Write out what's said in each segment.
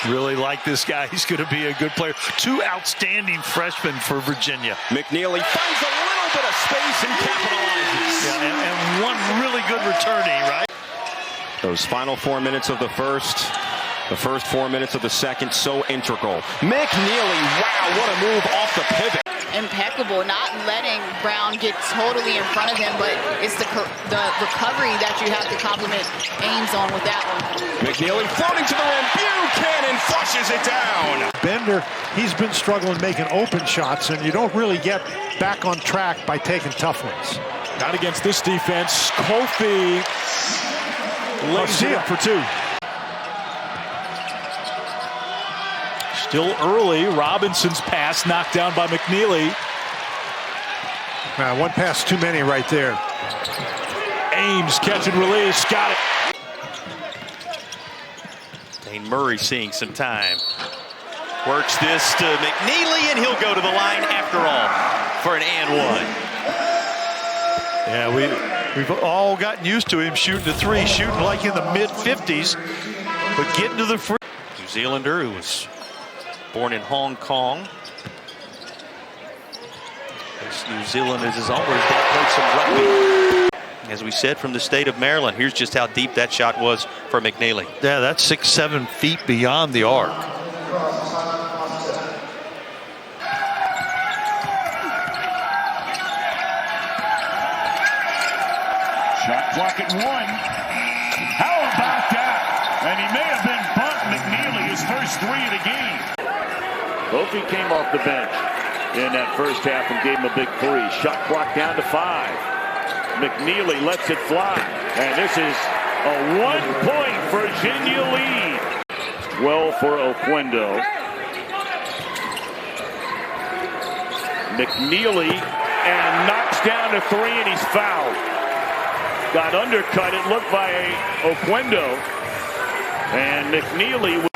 Really like this guy. He's going to be a good player. Two outstanding freshmen for Virginia. McKneely finds a little bit of space and capitalizes. Yeah, and one really good returning, right? Those final 4 minutes of the first 4 minutes of the second, so integral. McKneely, wow, what a move off the pivot. Impeccable, not letting Brown get totally in front of him, but it's the recovery that you have to compliment Ames on with that one. McKneely floating to the rim, Buchanan flushes it down. Bender, he's been struggling making open shots, and you don't really get back on track by taking tough ones. Not against this defense. Kofi lays it up for two. Still early. Robinson's pass knocked down by McKneely. One pass too many right there. Ames catch and release. Got it. Dane Murray seeing some time. Works this to McKneely, and he'll go to the line after all for an and one. Yeah, we've all gotten used to him shooting the three, shooting like in the mid-50s, but getting to the free. New Zealander who was born in Hong Kong. This New Zealand is his own, where his dad played some rugby. As we said, from the state of Maryland. Here's just how deep that shot was for McKneely. Yeah, that's 6-7 feet beyond the arc. Shot clock at 1. How about that? And he may have been bumped. McKneely, his first three of the game. Kofi came off the bench in that first half and gave him a big three. Shot clock down to 5. McKneely lets it fly. And this is a 1-point Virginia lead. 12 for Oquendo. McKneely and knocks down to 3, and he's fouled. Got undercut, it looked by Oquendo. And McKneely.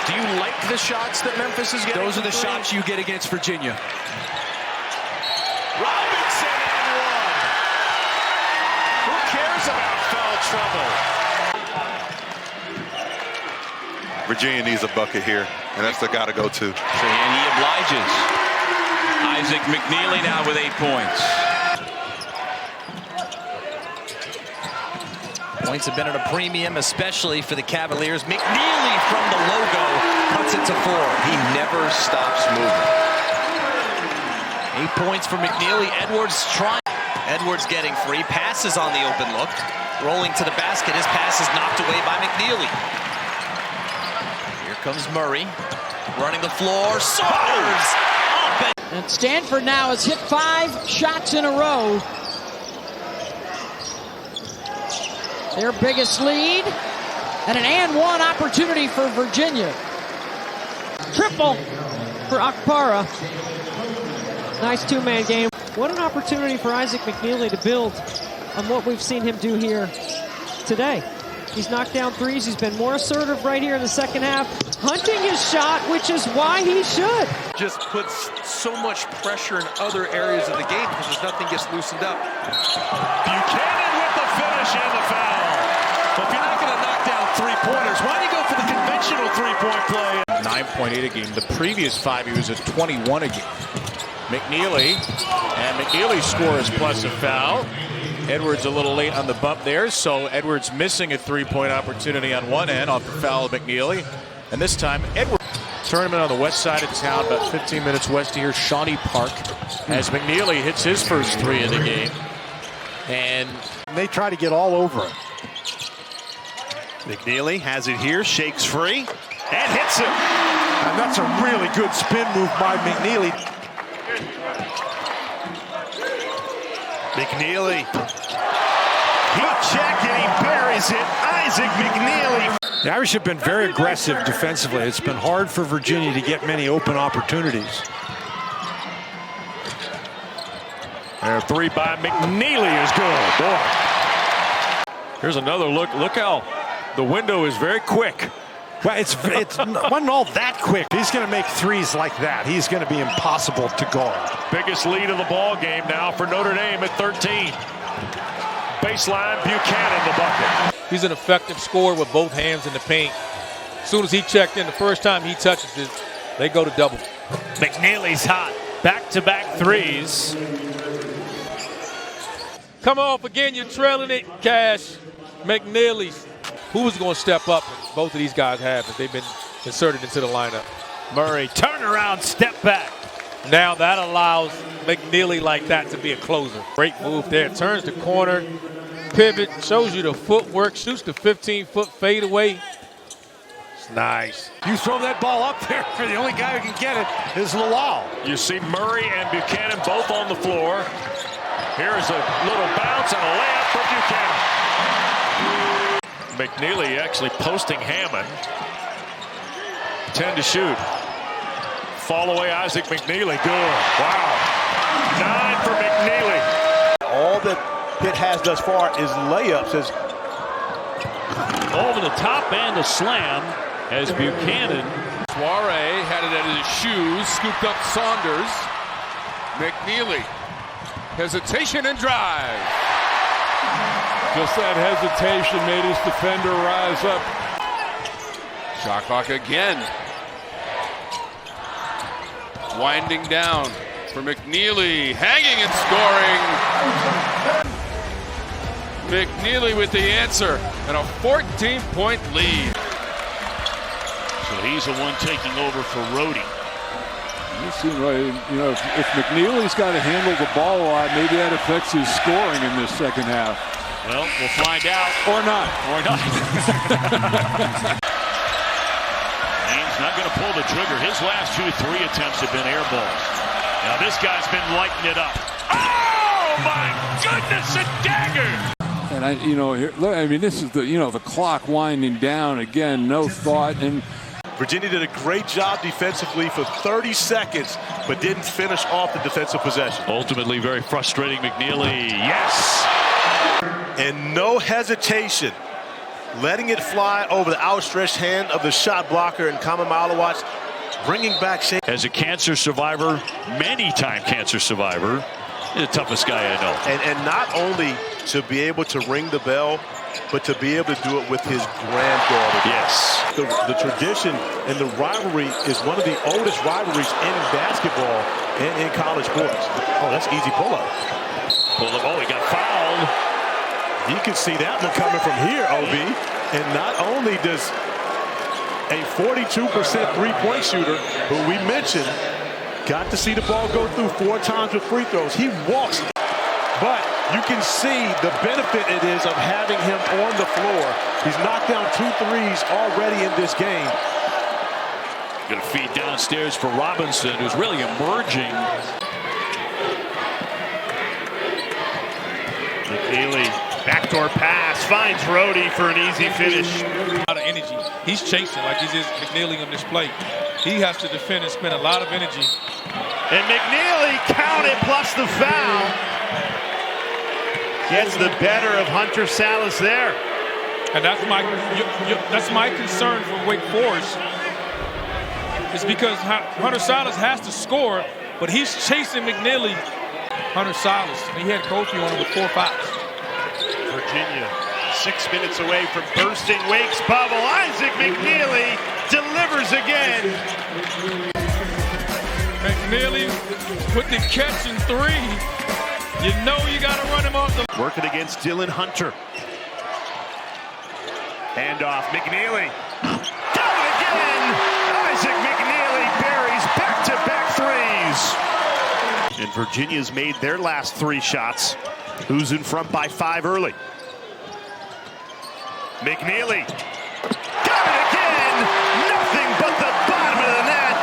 Do you like the shots that Memphis is getting? Those are the shots you get against Virginia. Robinson and one. Who cares about foul trouble? Virginia needs a bucket here, and that's the guy to go to. And he obliges. Isaac McKneely now with 8 points. Points have been at a premium, especially for the Cavaliers. McKneely from the logo cuts it to 4. He never stops moving. 8 points for McKneely. Edwards trying. Edwards getting free. Passes on the open look. Rolling to the basket. His pass is knocked away by McKneely. Here comes Murray. Running the floor. Soars! And Stanford now has hit 5 shots in a row. Their biggest lead, and an and one opportunity for Virginia. Triple for Akpara. Nice two-man game. What an opportunity for Isaac McKneely to build on what we've seen him do here today. He's knocked down threes. He's been more assertive right here in the second half, hunting his shot, which is why he should. Just puts so much pressure in other areas of the game because there's nothing gets loosened up. Buchanan with the finish and the foul. But if you're not going to knock down three-pointers, why do you go for the conventional three-point play? 9.8 a game. The previous 5, he was at 21 a game. McKneely, and McKneely scores plus a foul. Edwards a little late on the bump there, so Edwards missing a three-point opportunity on one end off the foul of McKneely. And this time, Edwards. Tournament on the west side of town, about 15 minutes west of here, Shawnee Park, as McKneely hits his first 3 of the game. And they try to get all over him. McKneely has it here, shakes free, and hits it. And that's a really good spin move by McKneely. McKneely. Heat check, and he buries it. Isaac McKneely. The Irish have been very aggressive defensively. It's been hard for Virginia to get many open opportunities. And a 3 by McKneely is good. Boy. Here's another look. Look how the window is very quick. Well, it wasn't all that quick. He's going to make threes like that. He's going to be impossible to guard. Biggest lead of the ball game now for Notre Dame at 13. Baseline, Buchanan the bucket. He's an effective scorer with both hands in the paint. As soon as he checked in, the first time he touches it, they go to double. McNeely's hot. Back-to-back threes. Come off again, you're trailing it, Cash. McNeely. Who was going to step up? Both of these guys have, as they've been inserted into the lineup. Murray, turnaround, step back. Now that allows McNeely like that to be a closer. Great move there. Turns the corner, pivot, shows you the footwork, shoots the 15-foot fadeaway. It's nice. You throw that ball up there, the only guy who can get it is Lawal. You see Murray and Buchanan both on the floor. Here's a little bounce and a layup for Buchanan. McNeely actually posting Hammond. 10 to shoot. Fall away Isaac McKneely. Good. Wow. 9 for McNeely. All that Pitt has thus far is layups. Over the top and the slam as Buchanan. Soiree had it at his shoes, scooped up Saunders. McNeely. Hesitation and drive. Just that hesitation made his defender rise up. Shot clock again. Winding down for McNeely, hanging and scoring. McNeely with the answer and a 14-point lead. So he's the one taking over for Rhodey. You see, if McNeely's got to handle the ball a lot, maybe that affects his scoring in this second half. Well, we'll find out. Or not. Or not. Ames not going to pull the trigger. His last 2 3 attempts have been air balls. Now this guy's been lighting it up. Oh my goodness, a dagger! And this is the clock winding down again. No thought. And Virginia did a great job defensively for 30 seconds, but didn't finish off the defensive possession. Ultimately, very frustrating. McNeely, yes! And no hesitation, letting it fly over the outstretched hand of the shot blocker and Kamamalawatz, bringing back Shane. As a cancer survivor, many-time cancer survivor, he's the toughest guy I know. And not only to be able to ring the bell, but to be able to do it with his granddaughter. Yes. The tradition and the rivalry is one of the oldest rivalries in basketball and in college sports. Oh, that's easy pull-up. Pull-up. Oh, he got fouled. You can see that one coming from here, OB. And not only does a 42% three-point shooter, who we mentioned, got to see the ball go through 4 times with free throws. He walks. But you can see the benefit it is of having him on the floor. He's knocked down 2 threes already in this game. Going to feed downstairs for Robinson, who's really emerging. McNeely, backdoor pass, finds Rhodey for an easy finish. A lot of energy. He's chasing like he's just McNeely on this play. He has to defend and spend a lot of energy. And McNeely counted plus the foul. Gets the better of Hunter Salas there. And that's my concern for Wake Forest. It's because Hunter Salas has to score, but he's chasing McNeely. Hunter Salas, and he had Kofi on him with 4 fouls. Virginia 6 minutes away from bursting Wake's bubble. Isaac McKneely delivers again. McNeely with the catch and 3. You know you got to run him off the... Working against Dylan Hunter. Hand off, McNeely. Down again! Isaac McKneely buries back-to-back threes. And Virginia's made their last 3 shots. Who's in front by 5 early? McNeely. Got it again! Nothing but the bottom of the net.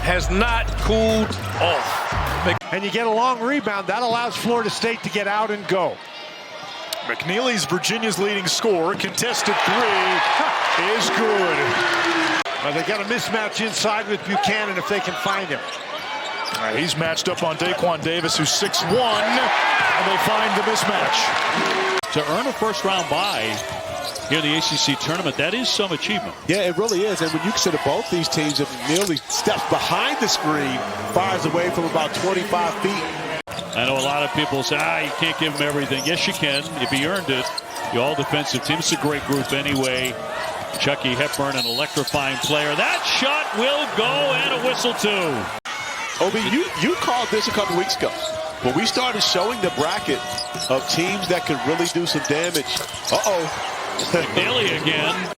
Has not cooled off. And you get a long rebound. That allows Florida State to get out and go. McNeely's Virginia's leading scorer. Contested 3 is good. Well, they got a mismatch inside with Buchanan if they can find him. He's matched up on Daquan Davis, who's 6'1", and they find the mismatch. To earn a first-round bye here in the ACC tournament, that is some achievement. Yeah, it really is. And when you consider both these teams, if McNeely steps behind the screen, fires away from about 25 feet. I know a lot of people say, you can't give him everything. Yes, you can, if he earned it. The all-defensive team. It's a great group anyway. Chucky Hepburn, an electrifying player. That shot will go, and a whistle too. Obi, you called this a couple weeks ago. When we started showing the bracket of teams that could really do some damage. McNeely again.